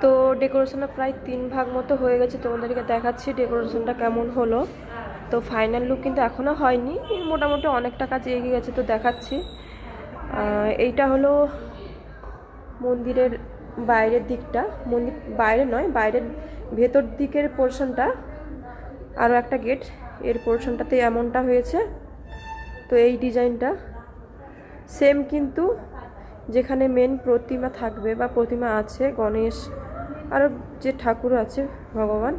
তো ডেকোরেশনটা প্রায় 3 ভাগ মতো হয়ে গেছে, তোমাদেরকে দেখাচ্ছি ডেকোরেশনটা কেমন হলো। তো ফাইনাল লুক কিন্তু এখনও হয়নি, মোটামুটি অনেকটা কাজ এগিয়ে গেছে, তো দেখাচ্ছি। এইটা হলো মন্দিরের বাইরের দিকটা, মন্দির বাইরে নয়, বাইরের ভেতর দিকের পোর্শনটা, আরও একটা গেট, এর পোর্শনটাতে এমনটা হয়েছে। তো এই ডিজাইনটা সেম, কিন্তু যেখানে মেন প্রতিমা থাকবে বা প্রতিমা আছে গণেশ আরও যে ঠাকুর আছে ভগবান,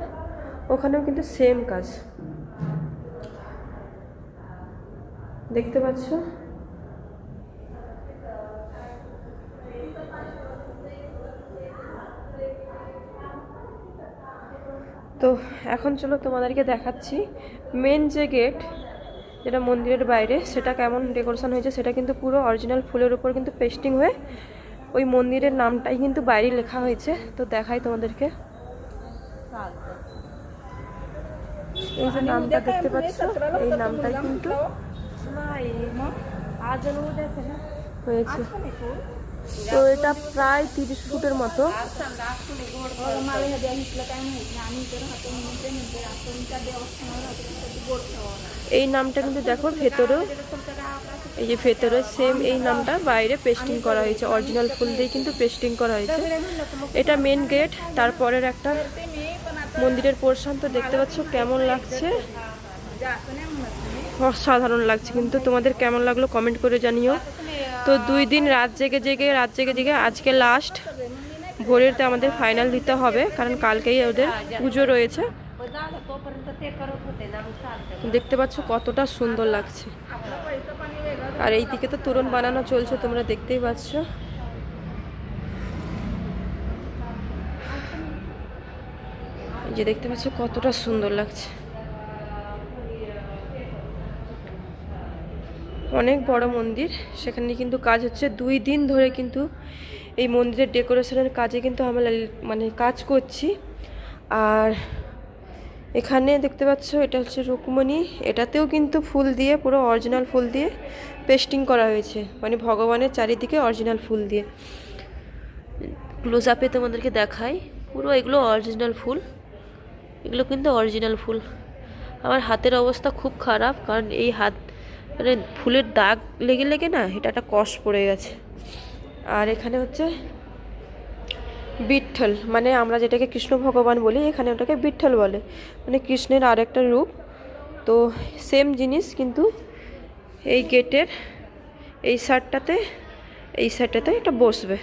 ওখানেও কিন্তু সেম কাজ দেখতে পাচ্ছ। তো এখন চলো তোমাদেরকে দেখাচ্ছি মেন যে গেট, যেটা মন্দিরের বাইরে, সেটা কেমন ডেকোরেশন হয়েছে। সেটা কিন্তু পুরো অরিজিনাল ফুলের উপর কিন্তু পেস্টিং হয়ে ওই মন্দিরের নামটাই কিন্তু বাইরে লেখা হয়েছে। তো দেখাই তোমাদেরকে, এই যে নামটা দেখতে পাচ্ছ, এই নামটাই কিন্তু হয়েছে। তো এটা প্রায় 30 ফুটের মতো। এই নামটা কিন্তু দেখো ভেতরেও, এই যে ভেতরে সেম এই নামটা বাইরে পেস্টিং করা হয়েছে, অরিজিনাল ফুল দিয়ে কিন্তু পেস্টিং করা হয়েছে। এটা মেন গেট, তারপরের একটা মন্দিরের পোর্শন। তো দেখতে পাচ্ছ কেমন লাগছে, অসাধারণ লাগছে। কিন্তু তোমাদের কেমন লাগলো কমেন্ট করে জানিও। তো 2 দিন রাত জেগে আজকে লাস্ট, ভোরেরতে আমাদের ফাইনাল দিতে হবে, কারণ কালকেই ওদের পুজো রয়েছে। দেখতে পাচ্ছ কতটা সুন্দর লাগছে। আর এই দিকে তো তোরণ বানানো চলছে, তোমরা দেখতেই পাচ্ছ। এই যে দেখতে পাচ্ছ কতটা সুন্দর লাগছে, অনেক বড় মন্দির। সেখানে কিন্তু কাজ হচ্ছে 2 দিন ধরে, কিন্তু এই মন্দিরের ডেকোরেশনের কাজে কিন্তু আমরা মানে কাজ করছি। আর এখানে দেখতে পাচ্ছ এটা হচ্ছে রুকমণি, এটাতেও কিন্তু ফুল দিয়ে, পুরো অরিজিনাল ফুল দিয়ে পেস্টিং করা হয়েছে, মানে ভগবানের চারিদিকে অরিজিনাল ফুল দিয়ে। ক্লোজ আপে তোমাদেরকে দেখাই, পুরো এগুলো অরিজিনাল ফুল, এগুলো কিন্তু অরিজিনাল ফুল। আমার হাতের অবস্থা খুব খারাপ, কারণ এই হাত মানে ফুলের দাগ লেগে লেগে না এটা একটা কষ পড়ে গেছে। আর এখানে হচ্ছে বিঠল, মানে আমরা যেটাকে কৃষ্ণ ভগবান বলি, এখানে ওটাকে বিঠল বলে, মানে কৃষ্ণের আর একটা রূপ। তো সেম জিনিস কিন্তু এই গেটের এই সাইডটাতে এটা বসবে।